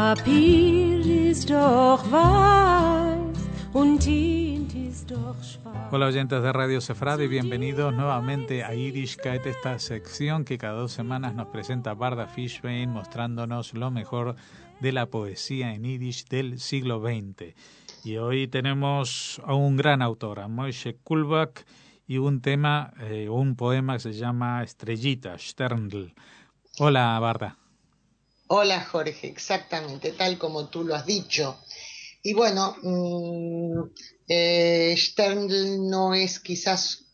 Papier ist doch weiß und Tint ist doch schwarz. Hola oyentes de Radio Sefradi, bienvenidos nuevamente a Yiddishkeit, esta sección que cada 2 semanas nos presenta Barda Fishbein mostrándonos lo mejor de la poesía en Yiddish del siglo XX. Y hoy tenemos a un gran autor, a Moishe Kulbak, y un tema, un poema que se llama Estrellita, Sterndl. Hola, Barda. Hola, Jorge, exactamente, tal como tú lo has dicho. Y bueno, Sterndl no es quizás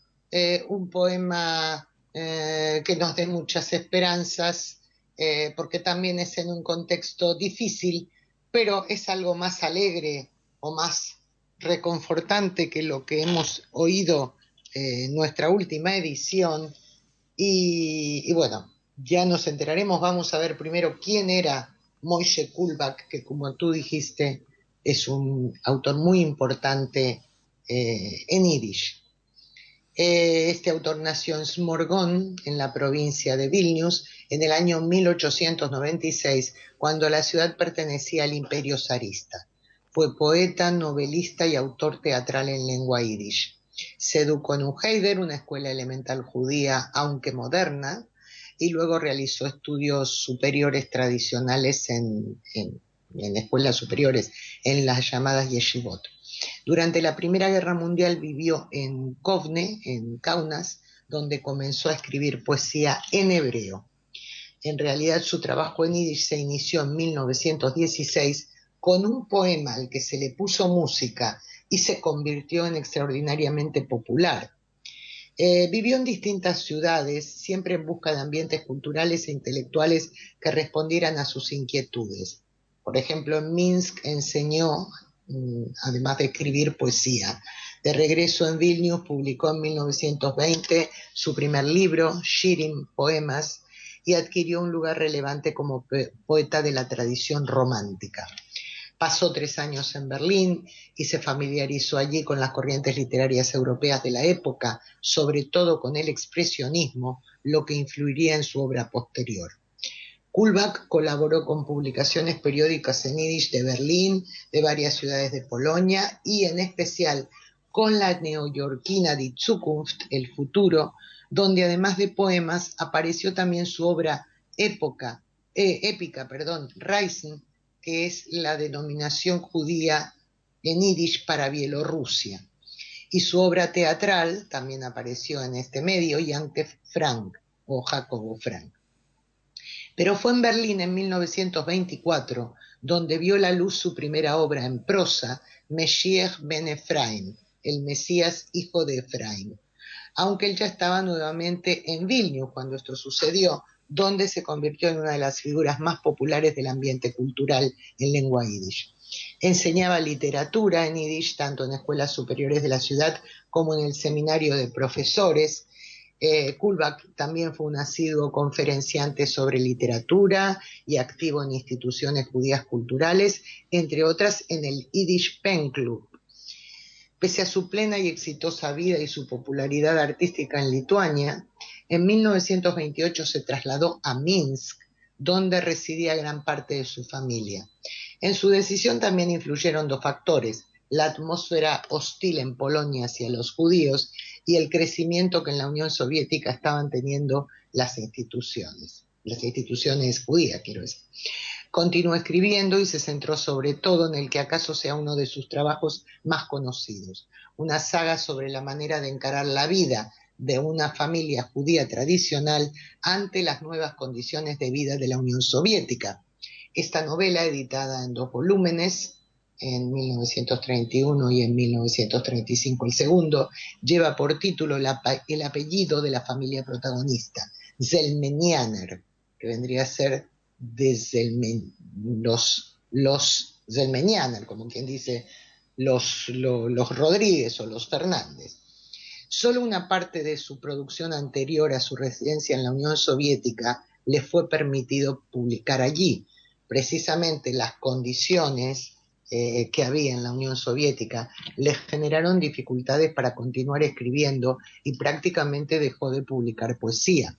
un poema que nos dé muchas esperanzas, porque también es en un contexto difícil, pero es algo más alegre o más reconfortante que lo que hemos oído en nuestra última edición. Y bueno, ya nos enteraremos. Vamos a ver primero quién era Moishe Kulbak, que como tú dijiste es un autor muy importante en Yiddish. Este autor nació en Smorgon, en la provincia de Vilnius, en el año 1896, cuando la ciudad pertenecía al Imperio zarista. Fue poeta, novelista y autor teatral en lengua yiddish. Se educó en Heider, una escuela elemental judía, aunque moderna, y luego realizó estudios superiores tradicionales en escuelas superiores, en las llamadas yeshivot. Durante la Primera Guerra Mundial vivió en Kovne, en Kaunas, donde comenzó a escribir poesía en hebreo. En realidad su trabajo en Yiddish se inició en 1916 con un poema al que se le puso música y se convirtió en extraordinariamente popular. Vivió en distintas ciudades, siempre en busca de ambientes culturales e intelectuales que respondieran a sus inquietudes. Por ejemplo, en Minsk enseñó, además de escribir poesía. De regreso en Vilnius, publicó en 1920 su primer libro, Shirim, Poemas, y adquirió un lugar relevante como poeta de la tradición romántica. Pasó 3 años en Berlín y se familiarizó allí con las corrientes literarias europeas de la época, sobre todo con el expresionismo, lo que influiría en su obra posterior. Kulbak colaboró con publicaciones periódicas en Yiddish de Berlín, de varias ciudades de Polonia y en especial con la neoyorquina Die Zukunft, El Futuro, donde además de poemas apareció también su obra épica, Reisen, que es la denominación judía en Yiddish para Bielorrusia. Y su obra teatral también apareció en este medio, Yankov Frank o Jacobo Frank. Pero fue en Berlín en 1924 donde vio la luz su primera obra en prosa, Meshiach ben Efraim, el Mesías hijo de Efraim, aunque él ya estaba nuevamente en Vilnius cuando esto sucedió, donde se convirtió en una de las figuras más populares del ambiente cultural en lengua yiddish. Enseñaba literatura en yiddish tanto en escuelas superiores de la ciudad como en el seminario de profesores. Kulbak también fue un asiduo conferenciante sobre literatura y activo en instituciones judías culturales, entre otras en el Yiddish Pen Club. Pese a su plena y exitosa vida y su popularidad artística en Lituania, en 1928 se trasladó a Minsk, donde residía gran parte de su familia. En su decisión también influyeron 2 factores: la atmósfera hostil en Polonia hacia los judíos y el crecimiento que en la Unión Soviética estaban teniendo las instituciones judías, quiero decir. Continuó escribiendo y se centró sobre todo en el que acaso sea uno de sus trabajos más conocidos, una saga sobre la manera de encarar la vida de una familia judía tradicional ante las nuevas condiciones de vida de la Unión Soviética. Esta novela, editada en 2 volúmenes, en 1931 y en 1935 el segundo, lleva por título el apellido de la familia protagonista, Zelmenianer, que vendría a ser de los Zelmenianer, como quien dice los Rodríguez o los Fernández. Solo una parte de su producción anterior a su residencia en la Unión Soviética le fue permitido publicar allí. Precisamente las condiciones que había en la Unión Soviética le generaron dificultades para continuar escribiendo y prácticamente dejó de publicar poesía.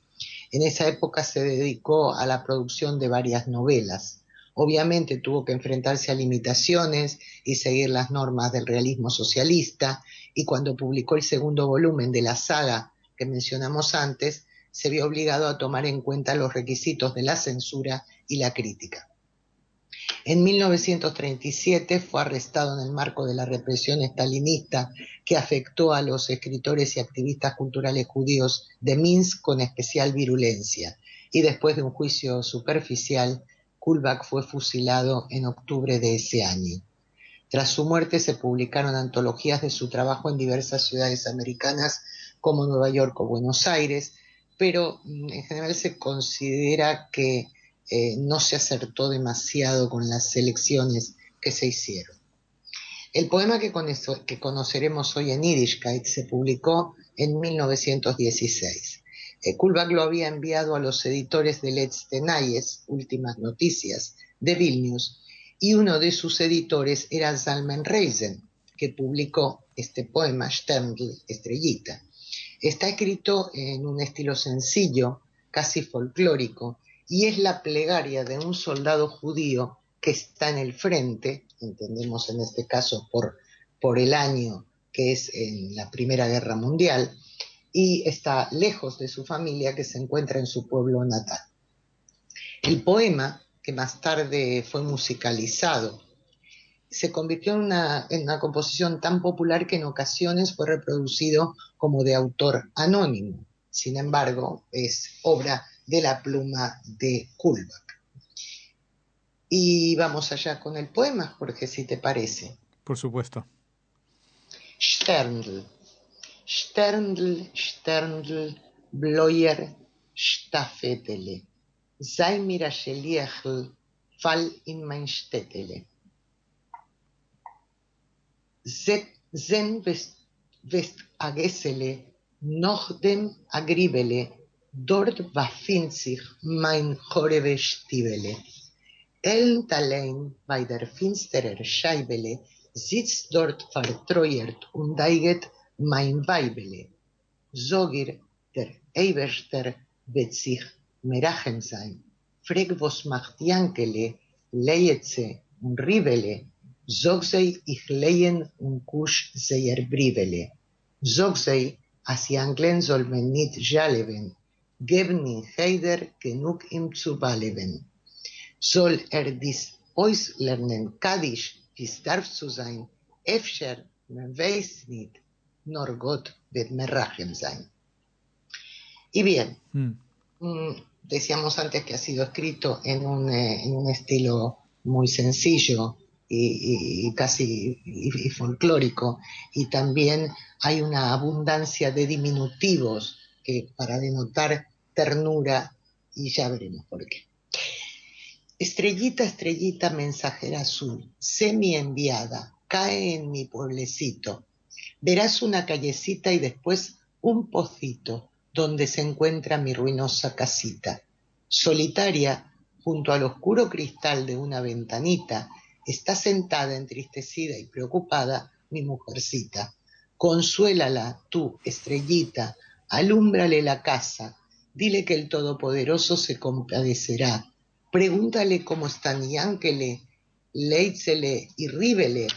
En esa época se dedicó a la producción de varias novelas. Obviamente tuvo que enfrentarse a limitaciones y seguir las normas del realismo socialista, y cuando publicó el segundo volumen de la saga que mencionamos antes, se vio obligado a tomar en cuenta los requisitos de la censura y la crítica. En 1937 fue arrestado en el marco de la represión estalinista que afectó a los escritores y activistas culturales judíos de Minsk con especial virulencia, y después de un juicio superficial, Kullback fue fusilado en octubre de ese año. Tras su muerte se publicaron antologías de su trabajo en diversas ciudades americanas como Nueva York o Buenos Aires, pero en general se considera que no se acertó demasiado con las selecciones que se hicieron. El poema que conoceremos hoy en Yiddishkeit se publicó en 1916. Kullback lo había enviado a los editores de Letzte Neues, Últimas Noticias, de Vilnius, y uno de sus editores era Zalman Reisen, que publicó este poema, Sterndl, Estrellita. Está escrito en un estilo sencillo, casi folclórico, y es la plegaria de un soldado judío que está en el frente, entendemos en este caso por el año que es en la Primera Guerra Mundial, y está lejos de su familia que se encuentra en su pueblo natal. El poema, que más tarde fue musicalizado, se convirtió en una composición tan popular que en ocasiones fue reproducido como de autor anónimo. Sin embargo, es obra de la pluma de Kullback. Y vamos allá con el poema, Jorge, si te parece. Por supuesto. Sterndl. Sterndl, Sterndl, Bloyer, Staffetele. Sei mir a Scheliechl, fall in mein Städtele. Zen west agesele, noch dem agribele, dort befindt sich mein Chorebe Stiebele. Allein bei der finsterer Scheibele sitzt dort vertreuert und deiget mein Weibele. Sogir der Eberster wird sich merachen sein. Freg was macht Jankele, leietse und ribele. Sog sei ich lehen und kusch seier brivele. Sog sei, as Janklen soll men nit jaleben, geben in Heider genug ihm zu baleben. Soll dies ois lernen Kaddish, dies darf zu sein, Efscher, man weiß nicht, nor Gott wird merrachem sein. Y bien, decíamos antes que ha sido escrito en un estilo muy sencillo y casi folclórico, y también hay una abundancia de diminutivos que para denotar ternura, y ya veremos por qué. Estrellita, estrellita, mensajera azul, semi enviada, cae en mi pueblecito. Verás una callecita y después un pocito donde se encuentra mi ruinosa casita. Solitaria, junto al oscuro cristal de una ventanita, está sentada entristecida y preocupada mi mujercita. Consuélala, tú, estrellita, alúmbrale la casa, dile que el Todopoderoso se compadecerá. Pregúntale cómo están Yankele, Leitzele y Ribele.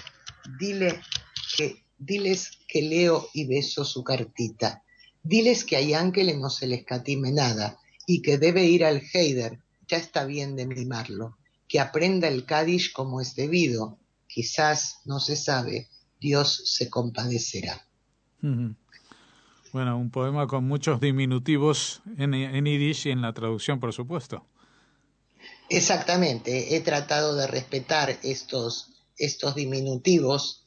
Diles que leo y beso su cartita. Diles que a Yankele no se le escatime nada y que debe ir al Heider, ya está bien de mimarlo. Que aprenda el Kaddish como es debido. Quizás, no se sabe, Dios se compadecerá. Bueno, un poema con muchos diminutivos en Yiddish y en la traducción, por supuesto. Exactamente, he tratado de respetar estos diminutivos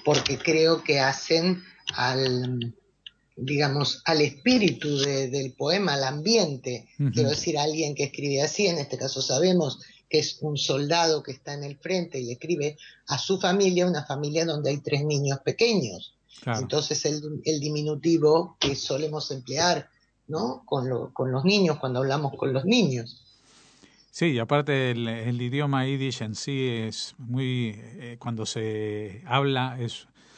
porque creo que hacen al espíritu del poema, al ambiente. Quiero decir, alguien que escribe así, en este caso sabemos que es un soldado que está en el frente y escribe a su familia, una familia donde hay 3 niños pequeños. Claro. Entonces el diminutivo que solemos emplear, ¿no? con los niños, cuando hablamos con los niños. Sí, y aparte el idioma yiddish en sí es muy, cuando se habla,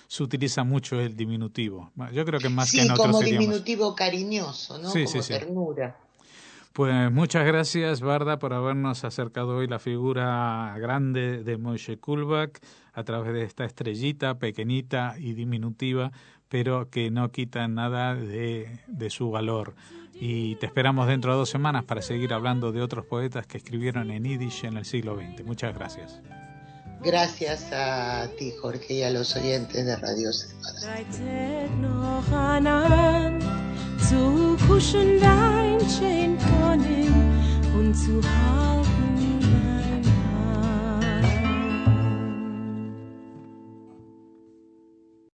se utiliza mucho el diminutivo. Yo creo que más que en otros idiomas. Sí, como diminutivo cariñoso, ¿no? Sí, como sí. ternura. Pues muchas gracias, Barda, por habernos acercado hoy la figura grande de Moshe Kulbak a través de esta estrellita pequeñita y diminutiva, pero que no quita nada de su valor. Y te esperamos dentro de 2 semanas para seguir hablando de otros poetas que escribieron en Yiddish en el siglo XX. Muchas gracias. Gracias a ti, Jorge, y a los oyentes de Radio Sefara. Zu kuschen dein Schein von ihm und zu halten